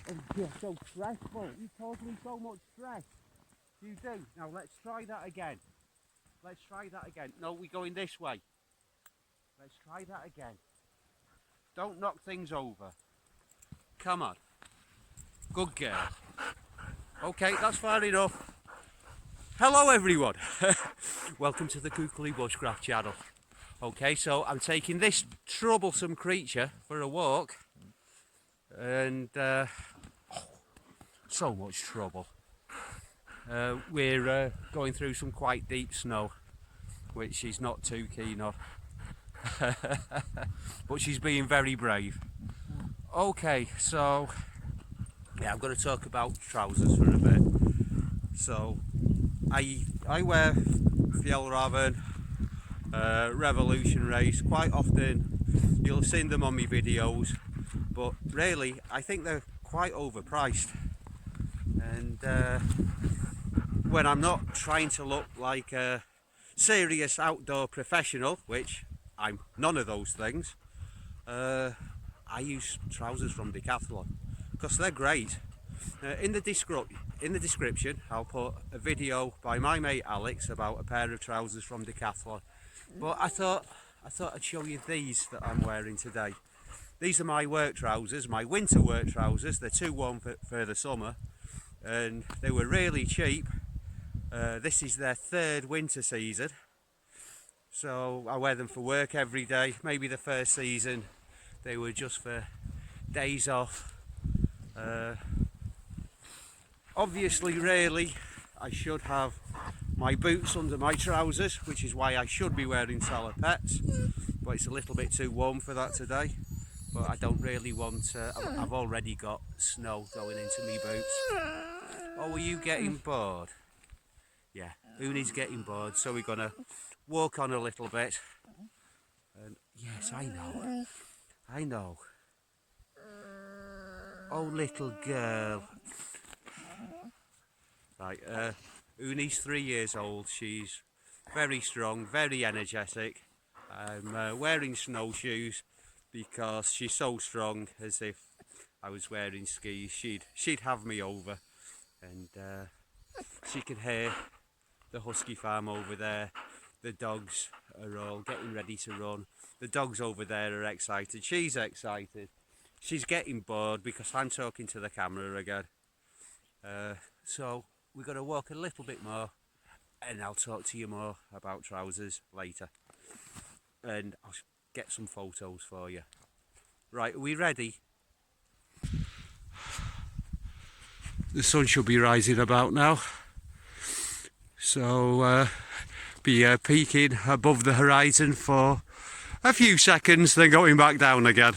And you're so stressful. You cause me so much stress. You do. Now let's try that again. Let's try that again. No, we're going this way. Let's try that again. Don't knock things over. Come on. Good girl. Okay, that's far enough. Hello everyone. Welcome to the Kukuli Bushcraft channel. Okay, so I'm taking this troublesome creature for a walk. And so much trouble. We're going through some quite deep snow, which she's not too keen on. But she's being very brave. Okay, so yeah, I'm going to talk about trousers for a bit. So I wear Fjällräven, Revolution Race quite often. You'll have seen them on my videos, but really I think they're quite overpriced. And when I'm not trying to look like a serious outdoor professional, which I'm none of those things, I use trousers from Decathlon because they're great. In the description I'll put a video by my mate Alex about a pair of trousers from Decathlon, but I thought I'd show you these that I'm wearing today. These are my work trousers, my winter work trousers. They're too warm for the summer, and they were really cheap. This is their third winter season, so I wear them for work every day. Maybe the first season they were just for days off. Obviously, really, I should have my boots under my trousers, which is why I should be wearing salopettes, but it's a little bit too warm for that today. But I don't really want I've already got snow going into me boots. Oh, are you getting bored? Yeah, Eunice's getting bored, so we're gonna walk on a little bit. And yes, I know. Oh, little girl. Right, Eunice's 3 years old. She's very strong, very energetic. I'm wearing snowshoes because she's so strong. As if I was wearing skis, she'd have me over. And she can hear the husky farm over there. The dogs are all getting ready to run. The dogs over there are excited. She's excited. She's getting bored because I'm talking to the camera again. So we're going to walk a little bit more, and I'll talk to you more about trousers later. And I'll get some photos for you. Right, are we ready? The sun should be rising about now, so be peaking above the horizon for a few seconds, then going back down again.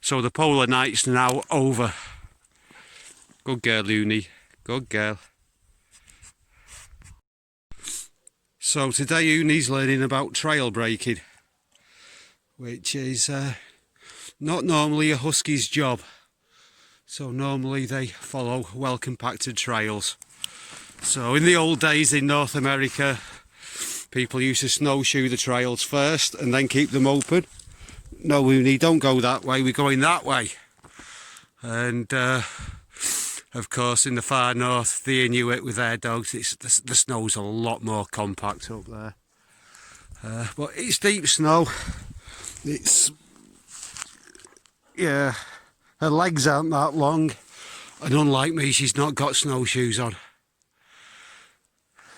So the polar night's now over. Good girl, Uni. Good girl. So today Uni's learning about trail breaking, which is not normally a husky's job. So normally they follow well compacted trails. So in the old days in North America, people used to snowshoe the trails first and then keep them open. No, Uni, don't go that way, we're going that way. And of course in the far north, the Inuit with their dogs, the snow's a lot more compact up there. But it's deep snow. It's, yeah, her legs aren't that long, and unlike me, she's not got snowshoes on.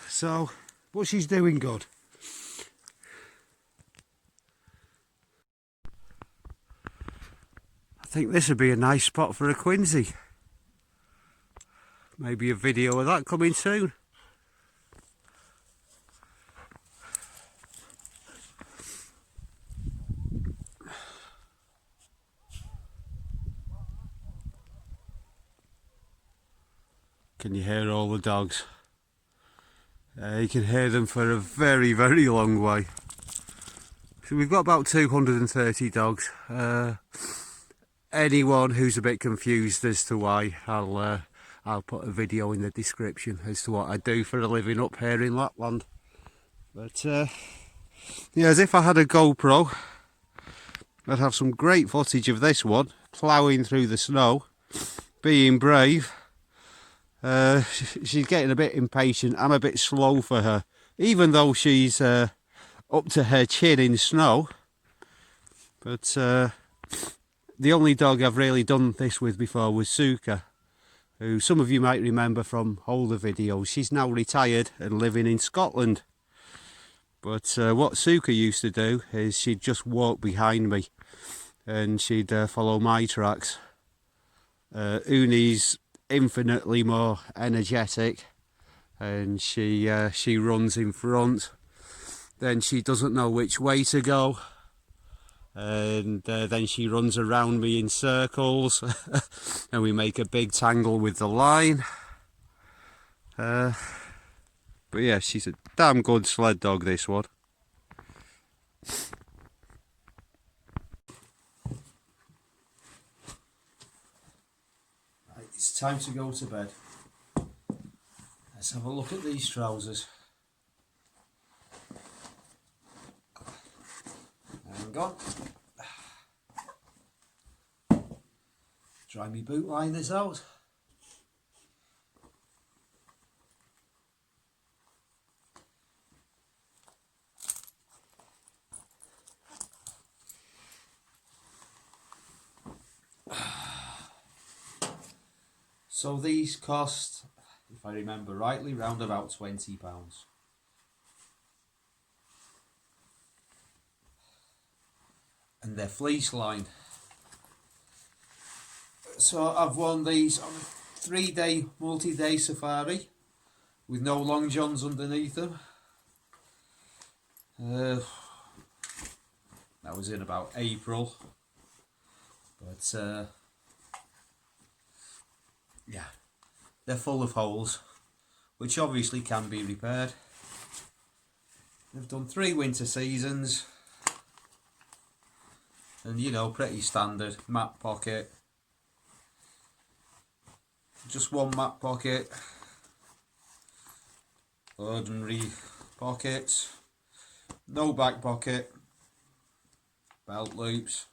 So, but she's doing good. I think this would be a nice spot for a Quincy. Maybe a video of that coming soon. Can you hear all the dogs? You can hear them for a very, very long way. So we've got about 230 dogs. Anyone who's a bit confused as to why, I'll put a video in the description as to what I do for a living up here in Lapland. But yeah, as if I had a GoPro, I'd have some great footage of this one ploughing through the snow. being brave. She's getting a bit impatient. I'm a bit slow for her, even though she's up to her chin in snow. But the only dog I've really done this with before was Suka, who some of you might remember from older videos. She's now retired and living in Scotland. But what Suka used to do is she'd just walk behind me and she'd follow my tracks. Eunice infinitely more energetic, and she runs in front. Then she doesn't know which way to go, and then she runs around me in circles and we make a big tangle with the line. But yeah, she's a damn good sled dog, this one. Right, it's time to go to bed. Let's have a look at these trousers. Hang on. Dry me boot liners out. So these cost, if I remember rightly, round about £20. And they're fleece lined. So I've worn these on a 3-day multi-day safari with no long johns underneath them. That was in about April. But yeah, they're full of holes, which obviously can be repaired. They've done 3 winter seasons, and you know, pretty standard map pocket, just one map pocket, ordinary pockets, no back pocket, belt loops,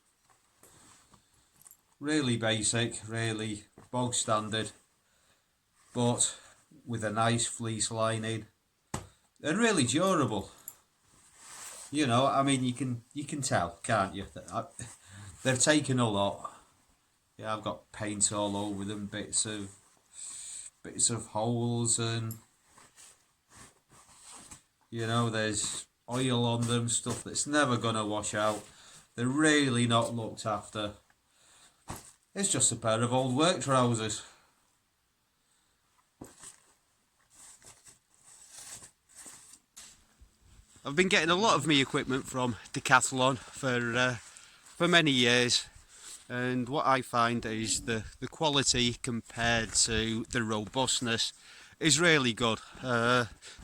really basic, really bog standard, but with a nice fleece lining and really durable. You know, I mean, you can tell, can't you? They've taken a lot. Yeah, I've got paint all over them, bits of holes, and you know, there's oil on them, stuff that's never gonna wash out. They're really not looked after. It's just a pair of old work trousers. I've been getting a lot of me equipment from Decathlon for many years, and what I find is the quality compared to the robustness is really good.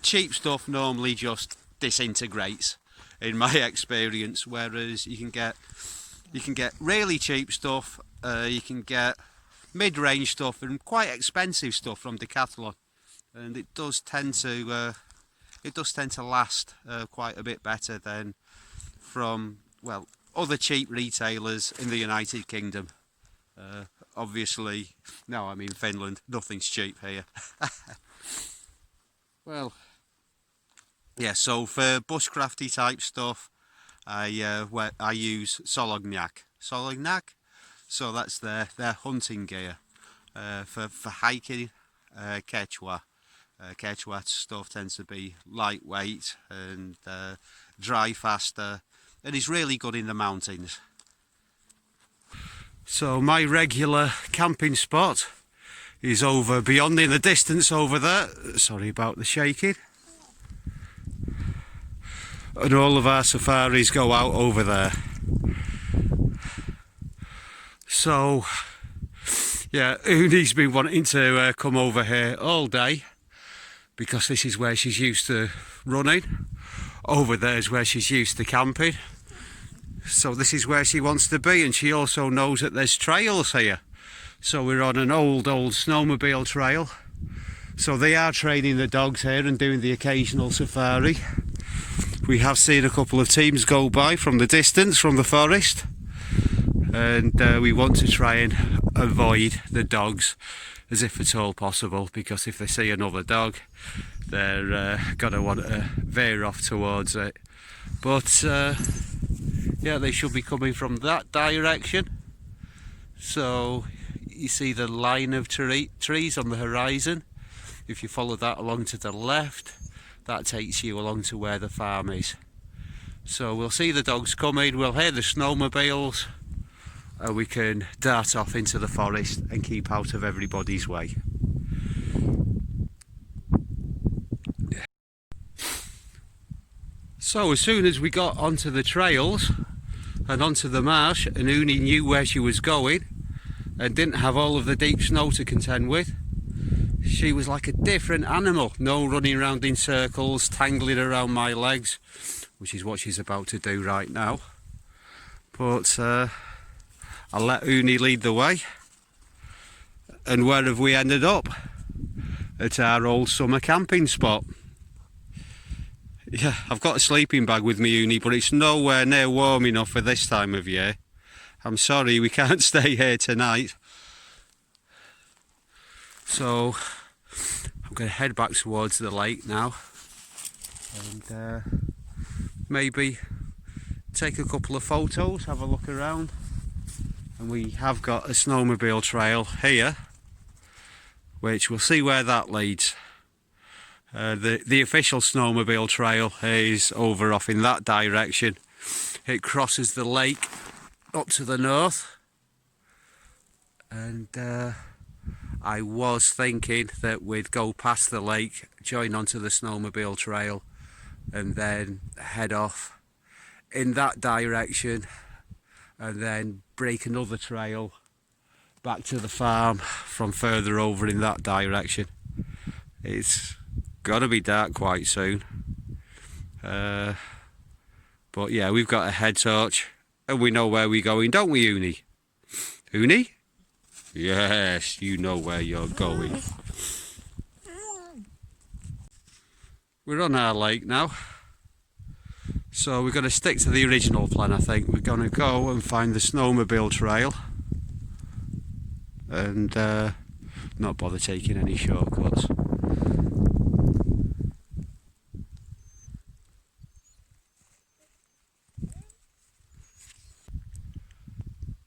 Cheap stuff normally just disintegrates in my experience, whereas you can get really cheap stuff. You can get mid-range stuff and quite expensive stuff from Decathlon, and it does tend to last quite a bit better than from, well, other cheap retailers in the United Kingdom. Obviously, no, I mean Finland. Nothing's cheap here. Well, yeah. So for bushcrafty type stuff, I use Solognac. Solognac. So that's their hunting gear. For hiking, Quechua. Quechua stuff tends to be lightweight and dry faster, and is really good in the mountains. So my regular camping spot is over beyond in the distance over there. Sorry about the shaking. And all of our safaris go out over there. So yeah, Uni's been wanting to come over here all day, because this is where she's used to running. Over there is where she's used to camping. So this is where she wants to be, and she also knows that there's trails here. So we're on an old snowmobile trail. So they are training the dogs here and doing the occasional safari. We have seen a couple of teams go by from the distance, from the forest. And we want to try and avoid the dogs as if at all possible, because if they see another dog, they're gonna want to veer off towards it. But yeah, they should be coming from that direction. So you see the line of trees on the horizon. If you follow that along to the left, that takes you along to where the farm is. So we'll see the dogs coming, we'll hear the snowmobiles, and we can dart off into the forest and keep out of everybody's way. So as soon as we got onto the trails and onto the marsh, and Uni knew where she was going and didn't have all of the deep snow to contend with, she was like a different animal. No running around in circles, tangling around my legs, which is what she's about to do right now. But I'll let Uni lead the way. And where have we ended up? At our old summer camping spot. Yeah, I've got a sleeping bag with me, Uni, but it's nowhere near warm enough for this time of year. I'm sorry, we can't stay here tonight. So I'm going to head back towards the lake now and maybe take a couple of photos, have a look around. And we have got a snowmobile trail here, which we'll see where that leads. The official snowmobile trail is over off in that direction. It crosses the lake up to the north, and I was thinking that we'd go past the lake, join onto the snowmobile trail, and then head off in that direction, and then break another trail back to the farm from further over in that direction. It's got to be dark quite soon, but yeah, we've got a head torch and we know where we're going, don't we, Uni? Uni? Yes, you know where you're going. We're on our lake now, so we're going to stick to the original plan. I think we're going to go and find the snowmobile trail and not bother taking any shortcuts.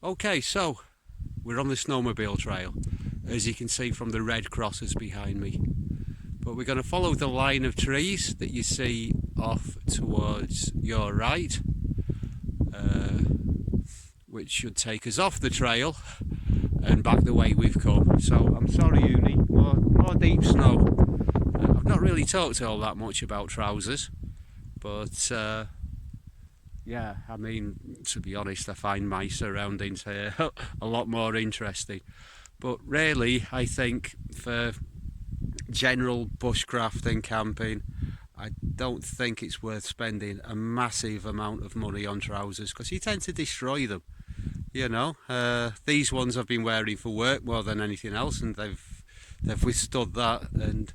Okay, so we're on the snowmobile trail, as you can see from the red crosses behind me. But we're going to follow the line of trees that you see off towards your right, which should take us off the trail and back the way we've come. So I'm sorry, Uni, more deep snow. I've not really talked all that much about trousers, but yeah, I mean, to be honest, I find my surroundings here a lot more interesting. But really, I think for general bushcraft and camping, I don't think it's worth spending a massive amount of money on trousers, because you tend to destroy them. You know, these ones I've been wearing for work more than anything else, and they've withstood that. And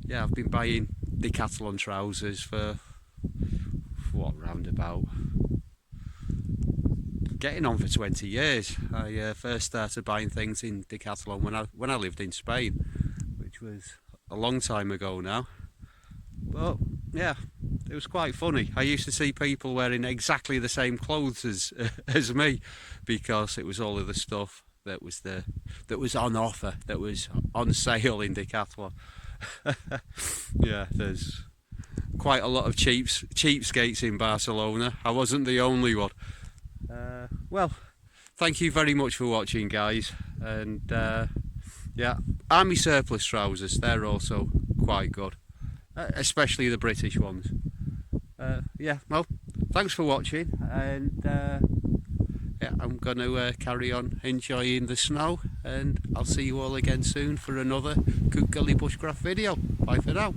yeah, I've been buying Decathlon trousers for what, roundabout getting on for 20 years. I first started buying things in Decathlon when I lived in Spain, which was a long time ago now. But yeah, it was quite funny. I used to see people wearing exactly the same clothes as me, because it was all of the stuff that was on offer, that was on sale in Decathlon. Yeah, there's quite a lot of cheapskates in Barcelona. I wasn't the only one. Well, thank you very much for watching, guys, and yeah, army surplus trousers, they're also quite good, especially the British ones. Yeah, well, thanks for watching, and yeah, I'm going to carry on enjoying the snow, and I'll see you all again soon for another Cook Gully Bushcraft video. Bye for now.